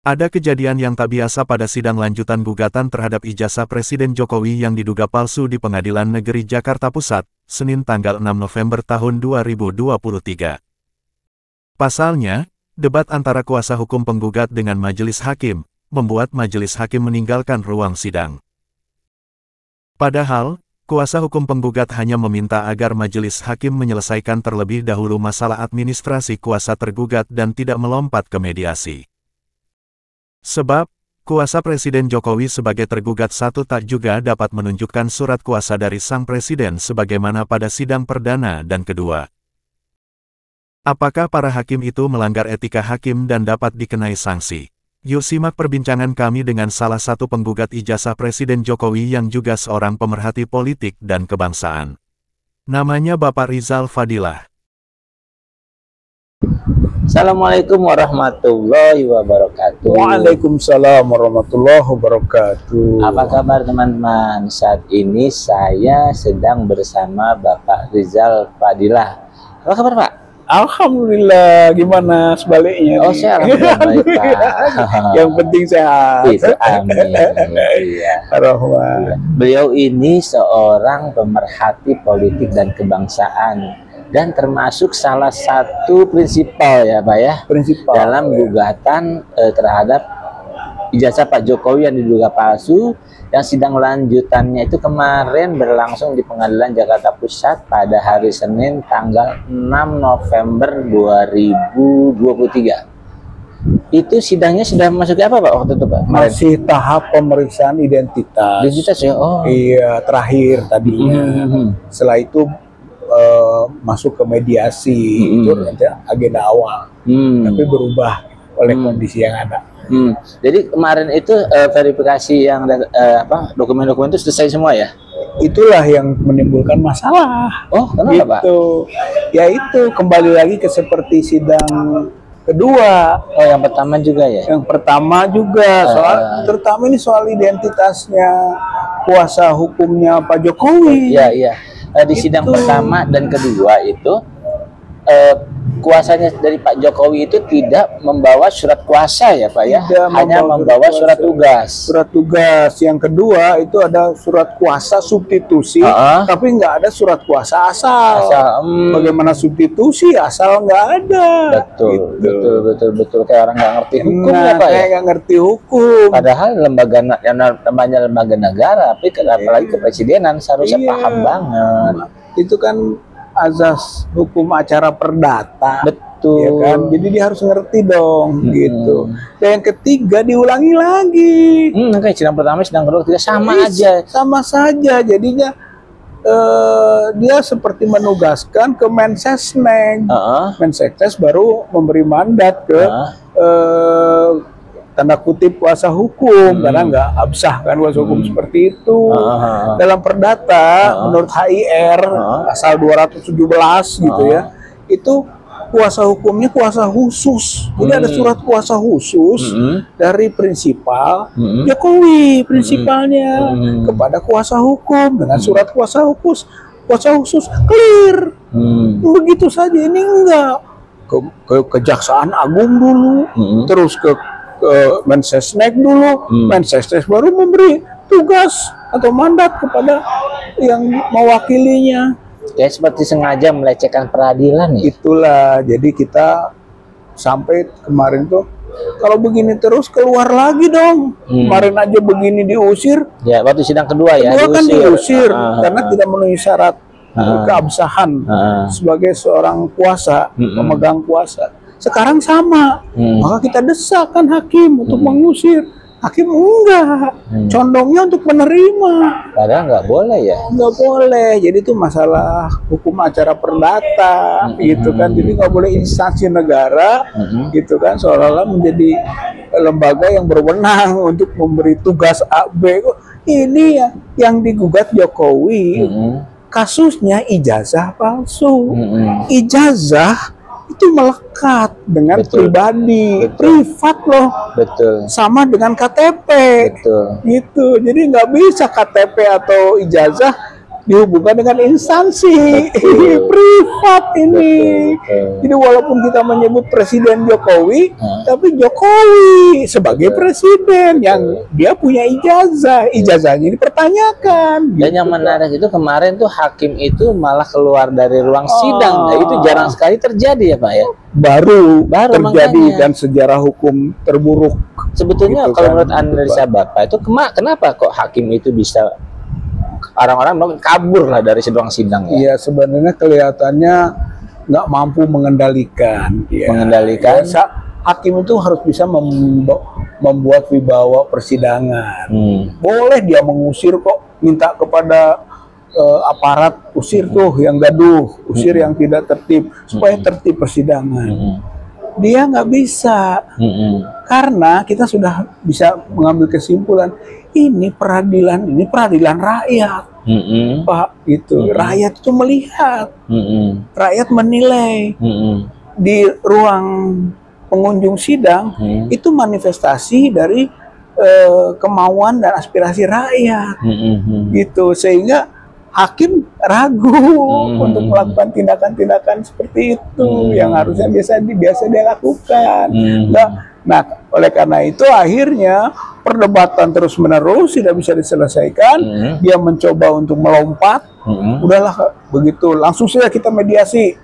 Ada kejadian yang tak biasa pada sidang lanjutan gugatan terhadap ijazah Presiden Jokowi yang diduga palsu di Pengadilan Negeri Jakarta Pusat, Senin tanggal 6 November tahun 2023. Pasalnya, debat antara kuasa hukum penggugat dengan majelis hakim, membuat majelis hakim meninggalkan ruang sidang. Padahal, kuasa hukum penggugat hanya meminta agar majelis hakim menyelesaikan terlebih dahulu masalah administrasi kuasa tergugat dan tidak melompat ke mediasi. Sebab, kuasa Presiden Jokowi sebagai tergugat satu tak juga dapat menunjukkan surat kuasa dari sang presiden sebagaimana pada sidang perdana dan kedua. Apakah para hakim itu melanggar etika hakim dan dapat dikenai sanksi? Yuk simak perbincangan kami dengan salah satu penggugat ijazah Presiden Jokowi yang juga seorang pemerhati politik dan kebangsaan. Namanya Bapak Rizal Fadilah. Assalamualaikum warahmatullahi wabarakatuh. Waalaikumsalam warahmatullahi wabarakatuh. Apa kabar teman-teman? Saat ini saya sedang bersama Bapak Rizal Fadilah. Apa kabar Pak? Alhamdulillah, gimana sebaliknya? Oh, saya alhamdulillah baik Pak. Yang penting sehat. Itu amin. Iya. Rahmat. Beliau ini seorang pemerhati politik dan kebangsaan. Dan termasuk salah satu prinsipal ya Pak ya, Prinsipal dalam gugatan terhadap ijazah Pak Jokowi yang diduga palsu, yang sidang lanjutannya itu kemarin berlangsung di Pengadilan Jakarta Pusat pada hari Senin tanggal 6 November 2023. Itu sidangnya sudah masuk apa Pak waktu itu Pak? Masih tahap pemeriksaan identitas. Identitas ya? Oh iya, terakhir tadinya. Setelah itu masuk ke mediasi, itu agenda awal, tapi berubah oleh kondisi yang ada. Jadi kemarin itu verifikasi yang dokumen-dokumen itu selesai semua ya? Itulah yang menimbulkan masalah. Oh, kenapa gitu. Pak? Ya itu kembali lagi ke seperti sidang kedua. Oh, yang pertama juga ya? Yang pertama juga terutama ini soal identitasnya kuasa hukumnya Pak Jokowi. Iya, iya. Di sidang pertama dan kedua itu kuasanya dari Pak Jokowi itu tidak membawa surat kuasa ya Pak ya, hanya membawa surat tugas. Surat tugas. Yang kedua itu ada surat kuasa substitusi, tapi nggak ada surat kuasa asal. Bagaimana substitusi asal nggak ada? Betul, gitu. betul kayak orang nggak ngerti hukum ya Pak kayak nggak ngerti hukum. Padahal lembaga yang namanya lembaga negara, tapi apalagi kepresidenan seharusnya paham banget. Itu kan azas hukum acara perdata. Betul. Ya kan? Jadi dia harus ngerti dong, gitu. Dan yang ketiga diulangi lagi. Kayak sidang pertama, sidang kedua, ketiga sama aja. Sama saja. Jadinya dia seperti menugaskan ke Mensesnek. Mensesnek baru memberi mandat ke tanda kutip kuasa hukum, karena nggak absah kan kuasa hukum seperti itu. Dalam perdata menurut HIR pasal 217 gitu ya, itu kuasa hukumnya kuasa khusus. Jadi ada surat kuasa khusus dari prinsipal Jokowi, prinsipalnya kepada kuasa hukum dengan surat kuasa khusus clear. Begitu saja. Ini enggak ke Kejaksaan Agung dulu, terus ke Mensesnek dulu, Mensesnek baru memberi tugas atau mandat kepada yang mewakilinya. Kayak seperti sengaja melecehkan peradilan ya? Itulah, jadi kita sampai kemarin tuh kalau begini terus keluar lagi dong. Kemarin aja begini diusir. Ya, waktu sidang kedua ya. Kedua kan diusir karena tidak memenuhi syarat keabsahan sebagai seorang kuasa, pemegang kuasa. Sekarang sama, maka kita desakan hakim untuk mengusir. Hakim enggak, condongnya untuk menerima. Padahal nggak boleh ya? Nggak boleh, jadi itu masalah hukum acara perdata, gitu kan. Jadi nggak boleh instansi negara, gitu kan, seolah-olah menjadi lembaga yang berwenang untuk memberi tugas A, B. Ini ya yang digugat Jokowi, kasusnya ijazah palsu. Ijazah itu melekat dengan pribadi, privat loh. Sama dengan KTP. Gitu. Jadi nggak bisa KTP atau ijazah dihubungkan dengan instansi privat ini. Jadi walaupun kita menyebut Presiden Jokowi, tapi Jokowi sebagai presiden yang dia punya ijazah, ijazahnya dipertanyakan. Dan yang menarik itu kemarin tuh hakim itu malah keluar dari ruang sidang. Nah, itu jarang sekali terjadi ya Pak ya. Baru terjadi makanya. Dan sejarah hukum terburuk. Sebetulnya Gitu kalau kan, menurut analisa Bapak itu kenapa kok hakim itu bisa orang-orang kabur lah dari sidang ya? Iya, sebenarnya kelihatannya nggak mampu mengendalikan. Ya. Mengendalikan. Ya, hakim itu harus bisa membuat wibawa persidangan. Boleh dia mengusir kok, minta kepada aparat, usir tuh yang gaduh, usir yang tidak tertib, supaya tertib persidangan. Dia nggak bisa, karena kita sudah bisa mengambil kesimpulan ini peradilan rakyat, Pak, gitu. Rakyat itu melihat, rakyat menilai di ruang pengunjung sidang itu manifestasi dari kemauan dan aspirasi rakyat, gitu, sehingga hakim ragu untuk melakukan tindakan-tindakan seperti itu yang harusnya biasa dia lakukan. Nah, oleh karena itu akhirnya perdebatan terus-menerus tidak bisa diselesaikan. Dia mencoba untuk melompat. Udahlah begitu, langsung saja kita mediasi,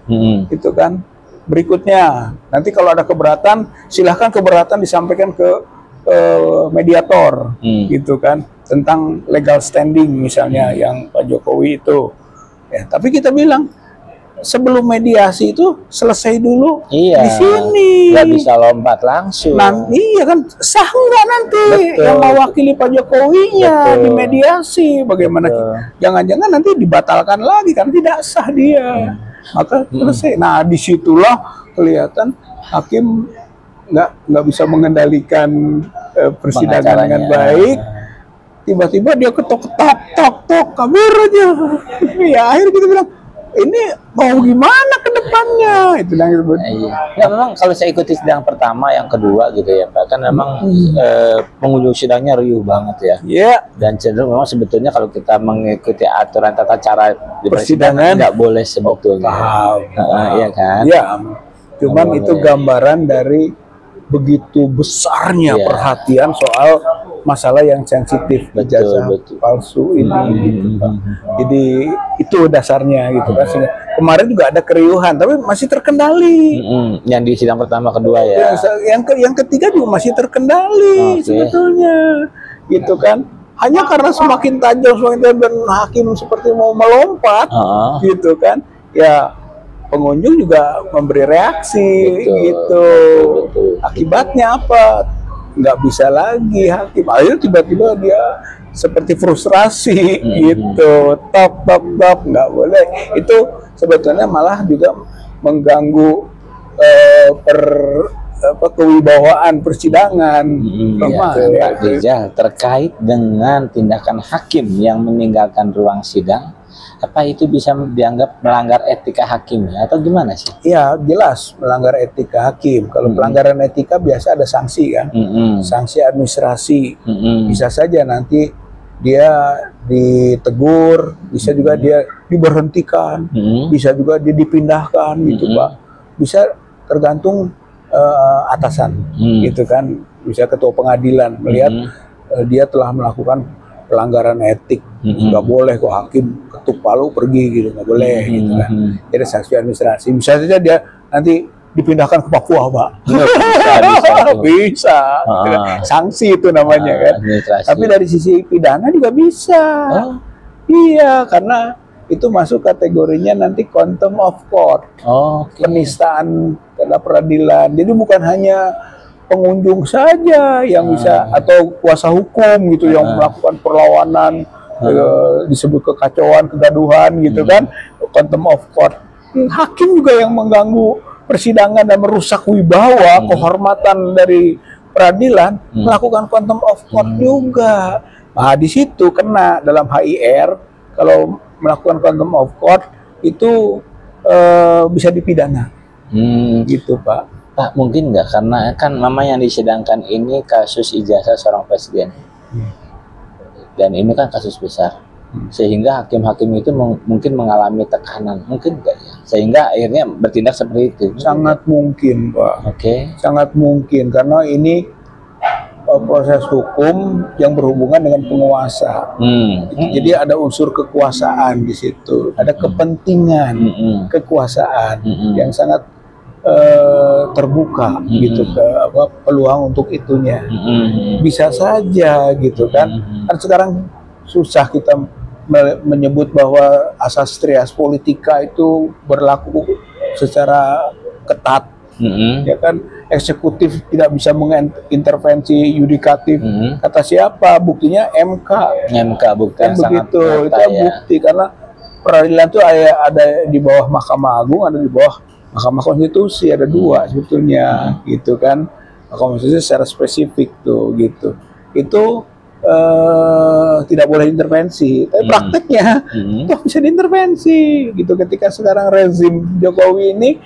gitu kan. Berikutnya, nanti kalau ada keberatan, silahkan keberatan disampaikan ke mediator, gitu kan, tentang legal standing misalnya yang Pak Jokowi itu. Ya, tapi kita bilang sebelum mediasi itu selesai dulu di sini. Nggak bisa lompat langsung. Iya kan, sah nggak nanti yang mewakili Pak Jokowinya di mediasi? Bagaimana? Jangan-jangan nanti dibatalkan lagi karena tidak sah dia. Maka selesai. Nah, disitulah kelihatan hakim nggak bisa mengendalikan persidangan dengan baik. Tiba-tiba dia ketok kabur aja. Ya akhirnya kita bilang, ini mau gimana ke depannya? Itu yang Ya memang kalau saya ikuti sidang pertama, yang kedua gitu ya Pak, kan memang pengunjung sidangnya riuh banget ya. Iya. Dan cenderung memang sebetulnya kalau kita mengikuti aturan tata cara di persidangan nggak boleh sebetulnya. Iya kan? Iya. Cuman itu gambaran dari begitu besarnya perhatian soal masalah yang sensitif, ijazah palsu ini. Jadi itu dasarnya gitu kan. Kemarin juga ada keriuhan, tapi masih terkendali. Yang di sidang pertama, kedua ya. Yang ketiga juga masih terkendali sebetulnya, gitu kan. Hanya karena semakin tajam dan hakim seperti mau melompat, gitu kan. Ya pengunjung juga memberi reaksi, gitu. Akibatnya apa? Nggak bisa lagi hakim. Akhirnya tiba-tiba dia seperti frustrasi, gitu. Top, nggak boleh. Itu sebetulnya malah juga mengganggu kewibawaan persidangan. Pak Rijal, terkait dengan tindakan hakim yang meninggalkan ruang sidang, apa itu bisa dianggap melanggar etika hakim atau gimana sih? Ya jelas melanggar etika hakim. Kalau pelanggaran etika biasa ada sanksi kan, sanksi administrasi. Bisa saja nanti dia ditegur, bisa juga dia diberhentikan, bisa juga dia dipindahkan, gitu Pak. Bisa tergantung atasan, gitu kan. Bisa ketua pengadilan melihat dia telah melakukan pelanggaran etik, nggak boleh kok hakim ketuk palu pergi gitu, nggak boleh, gitu kan. Jadi sanksi administrasi. Bisa saja dia nanti dipindahkan ke Papua, Pak. Bisa. Sanksi itu namanya kan. Tapi dari sisi pidana juga bisa. Iya, karena itu masuk kategorinya nanti contempt of court, penistaan terhadap peradilan. Jadi bukan hanya pengunjung saja yang bisa, atau kuasa hukum gitu yang melakukan perlawanan, disebut kekacauan, kegaduhan, gitu kan, contempt of court. Hakim juga yang mengganggu persidangan dan merusak wibawa, kehormatan dari peradilan, melakukan contempt of court juga. Nah, di situ kena dalam HIR. Kalau melakukan contempt of court itu bisa dipidana, gitu Pak. Pak, mungkin nggak, karena kan mama yang disidangkan ini kasus ijazah seorang presiden, dan ini kan kasus besar. sehingga hakim-hakim itu mungkin mengalami tekanan, mungkin enggak ya, sehingga akhirnya bertindak seperti itu. Sangat mungkin, Pak. Oke. Sangat mungkin, karena ini proses hukum yang berhubungan dengan penguasa. Jadi ada unsur kekuasaan di situ, ada kepentingan kekuasaan yang sangat terbuka gitu ke peluang untuk itunya. Bisa saja gitu kan. Kan sekarang susah kita menyebut bahwa asas trias politika itu berlaku secara ketat. Ya kan, eksekutif tidak bisa mengintervensi yudikatif. Kata siapa? Buktinya MK. Bukti Kan yang sangat begitu. nyata, Itu ya. bukti, karena peradilan itu ada di bawah Mahkamah Agung, ada di bawah Mahkamah Konstitusi, ada dua sebetulnya, gitu kan. Mahkamah Konstitusi secara spesifik tuh, gitu. Itu tidak boleh intervensi, tapi prakteknya toh bisa diintervensi, gitu. Ketika sekarang rezim Jokowi ini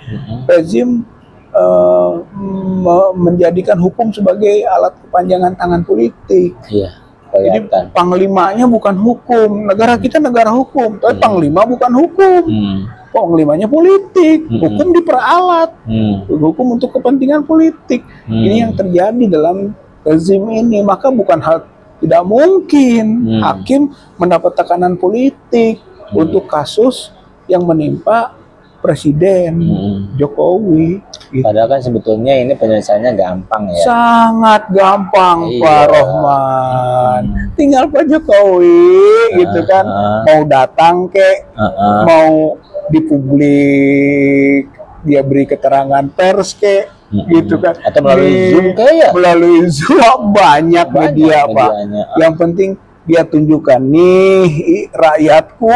rezim menjadikan hukum sebagai alat kepanjangan tangan politik. Iya, Jadi kelihatan. panglimanya bukan hukum. Negara kita negara hukum, tapi panglima bukan hukum. Panglimanya politik. Hukum diperalat. Hukum untuk kepentingan politik. Ini yang terjadi dalam rezim ini. Maka bukan hal tidak mungkin hakim mendapat tekanan politik untuk kasus yang menimpa Presiden Jokowi. Gitu. Padahal kan sebetulnya ini penyelesaiannya gampang ya. Sangat gampang, Iya. Pak Rohman. Tinggal Pak Jokowi gitu kan, mau datang mau di publik dia beri keterangan pers gitu kan, Atau melalui Zoom ya. melalui Zoom banyak media Pak. medianya. Yang penting dia tunjukkan nih rakyatku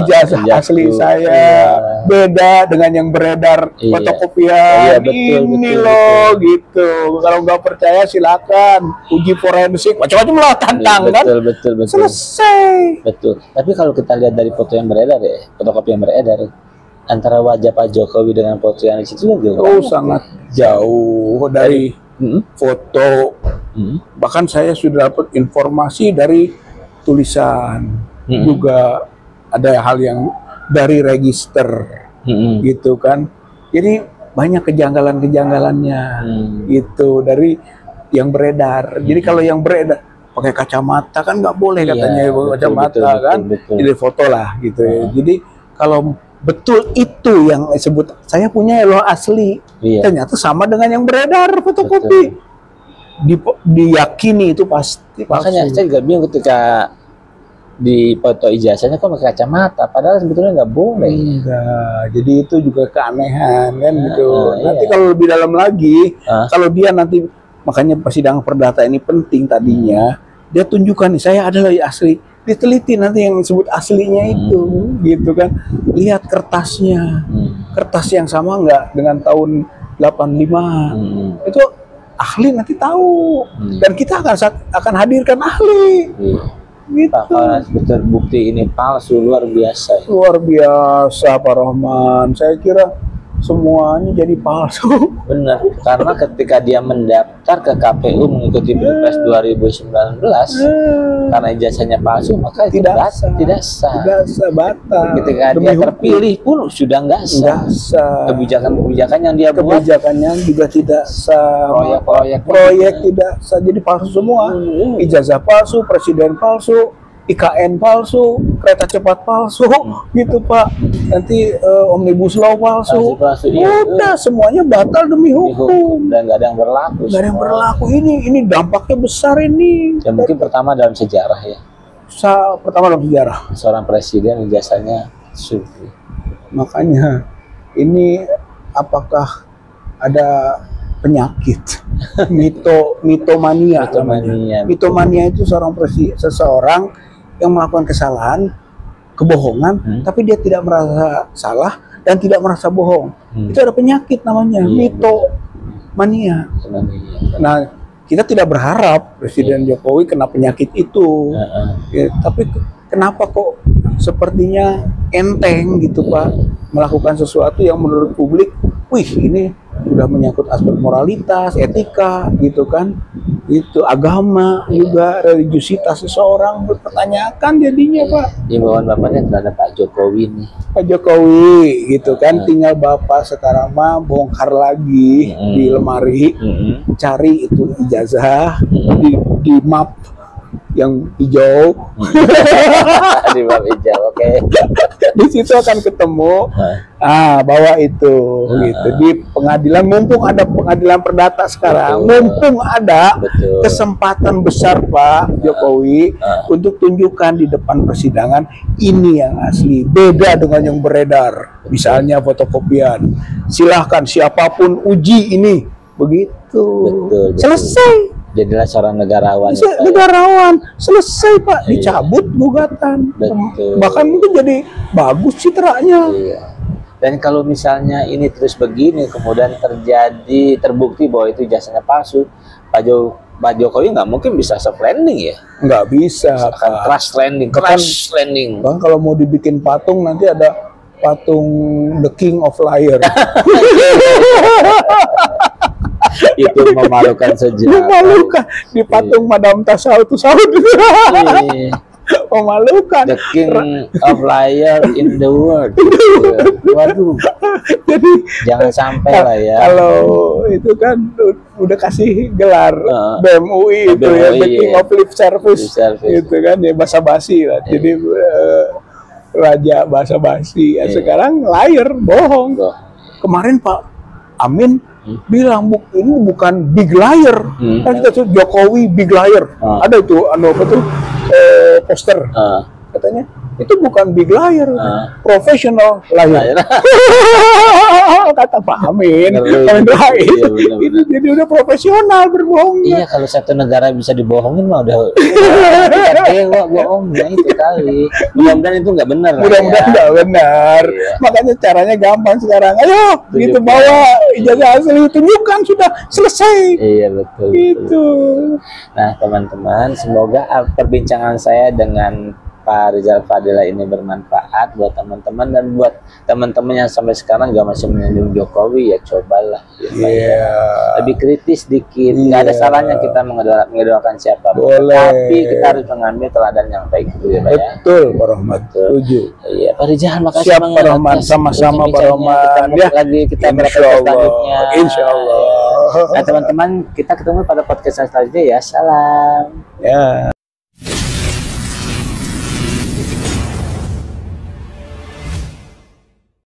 ijazah asli saya beda dengan yang beredar fotokopian. Ini loh gitu. Kalau nggak percaya silakan uji forensik, macam-macam lah tantangan. Betul. Selesai. Betul. Tapi kalau kita lihat dari foto yang beredar ya, fotokopi yang beredar, antara wajah Pak Jokowi dengan foto yang di situ Sangat jauh dari foto. Bahkan saya sudah dapat informasi dari tulisan, juga ada hal yang dari register, gitu kan. Jadi banyak kejanggalan-kejanggalannya, gitu dari yang beredar. Jadi kalau yang beredar pakai kacamata kan nggak boleh katanya, kacamata kan, jadi foto lah gitu ya. Jadi kalau betul itu yang disebut saya punya loh asli, ternyata sama dengan yang beredar fotokopi. Diyakini itu pasti palsu. Makanya saya juga bingung ketika di foto ijazahnya kok pakai kacamata, padahal sebetulnya nggak boleh. Enggak. Jadi itu juga keanehan kan gitu. Nanti kalau lebih dalam lagi, kalau dia nanti, makanya persidangan perdata ini penting tadinya, dia tunjukkan nih saya adalah asli. Diteliti nanti yang disebut aslinya itu, gitu kan. Lihat kertasnya, kertas yang sama nggak dengan tahun 85. Itu ahli nanti tahu, dan kita akan hadirkan ahli. Gitu. Betul, bukti ini palsu, luar biasa. Luar biasa Pak Rohman. Saya kira semuanya jadi palsu. Benar, karena ketika dia mendaftar ke KPU mengikuti Pilpres 2019, karena ijazahnya palsu, maka itu tidak sah. Tidak sah, batal. Ketika dia terpilih pun sudah nggak sah. Kebijakan yang dia buat, kebijakannya juga tidak sah. Proyek tidak sah, jadi palsu semua. Ijazah palsu, presiden palsu, IKN palsu, kereta cepat palsu, gitu Pak. Nanti omnibus law palsu. Udah semuanya batal demi hukum. Dan nggak ada yang berlaku. Nggak ada yang berlaku. Ini dampaknya besar ini. Ya mungkin pertama dalam sejarah ya. Pertama dalam sejarah. Seorang presiden ijazahnya sufi. Makanya ini apakah ada penyakit mitomania? Mitomania itu seseorang yang melakukan kesalahan, kebohongan, tapi dia tidak merasa salah dan tidak merasa bohong. Itu ada penyakit namanya, mitomania. Nah, kita tidak berharap Presiden Jokowi kena penyakit itu. Ya, tapi kenapa kok sepertinya enteng gitu Pak, melakukan sesuatu yang menurut publik, wih ini sudah menyangkut aspek moralitas, etika gitu kan. Itu agama juga, religiusitas seseorang berpertanyakan jadinya Pak. Imbauan Bapaknya terhadap Pak Jokowi nih. Pak Jokowi gitu kan, tinggal Bapak sekarang mah bongkar lagi di lemari, cari itu ijazah di map yang hijau. Di bab hijau, oke. Di situ akan ketemu. Bawa itu gitu di pengadilan, mumpung ada pengadilan perdata sekarang. Mumpung ada kesempatan besar Pak Jokowi untuk tunjukkan di depan persidangan ini yang asli, beda dengan yang beredar. Misalnya fotokopian. Silahkan siapapun uji ini, begitu. Betul. Selesai. Jadilah seorang negarawan. Negarawan selesai Pak, dicabut gugatan. Betul. Bahkan mungkin jadi bagus citranya. Iya. Dan kalau misalnya ini terus begini, kemudian terbukti bahwa itu jasanya palsu, Pak Jokowi nggak mungkin bisa soft landing ya? Nggak bisa. Akan crash landing. Bang, kalau mau dibikin patung nanti ada patung The King of Liar. Itu memalukan sejarah. Memalukan di patung Madame Tussauds. Memalukan. The King of Liar in the world. Waduh. Jadi jangan sampai lah ya. Kalau itu kan udah kasih gelar BMUI itu ya, The King of Lip Service. Gitu kan ya, basa-basi lah. Jadi raja basa-basi. Sekarang liar, bohong. Kemarin Pak Amin bilang ini bukan big liar. Kan kita tuh Jokowi big liar. Ada itu apa tuh poster. Katanya itu bukan big liar, professional liar. Kata Pak Amin. Itu jadi udah profesional berbohong. Iya, kalau satu negara bisa dibohongin mah udah dewa bohongnya itu kali. Mudah-mudahan itu nggak benar. Mudah-mudahan nggak benar. Makanya caranya gampang sekarang. Ayo, gitu bawa ijazah asli, tunjukkan sudah selesai. Iya betul. Gitu. Nah teman-teman, semoga perbincangan saya dengan Pak Rizal Fadila ini bermanfaat buat teman-teman, dan buat teman-teman yang sampai sekarang gak masih menyanjung Jokowi, ya cobalah lebih kritis dikit. Nggak ada salahnya kita mengidolakan siapa, tapi kita harus mengambil teladan yang baik itu ya Pak. Betul Pak Rahmat, setuju. Iya Pak Rizal, makasih siap banget. Pak Rahmat, sama-sama Pak Rahmat ya. Lagi kita selanjutnya. Insya Allah. Nah teman-teman, kita ketemu pada podcast selanjutnya ya. Salam. Ya.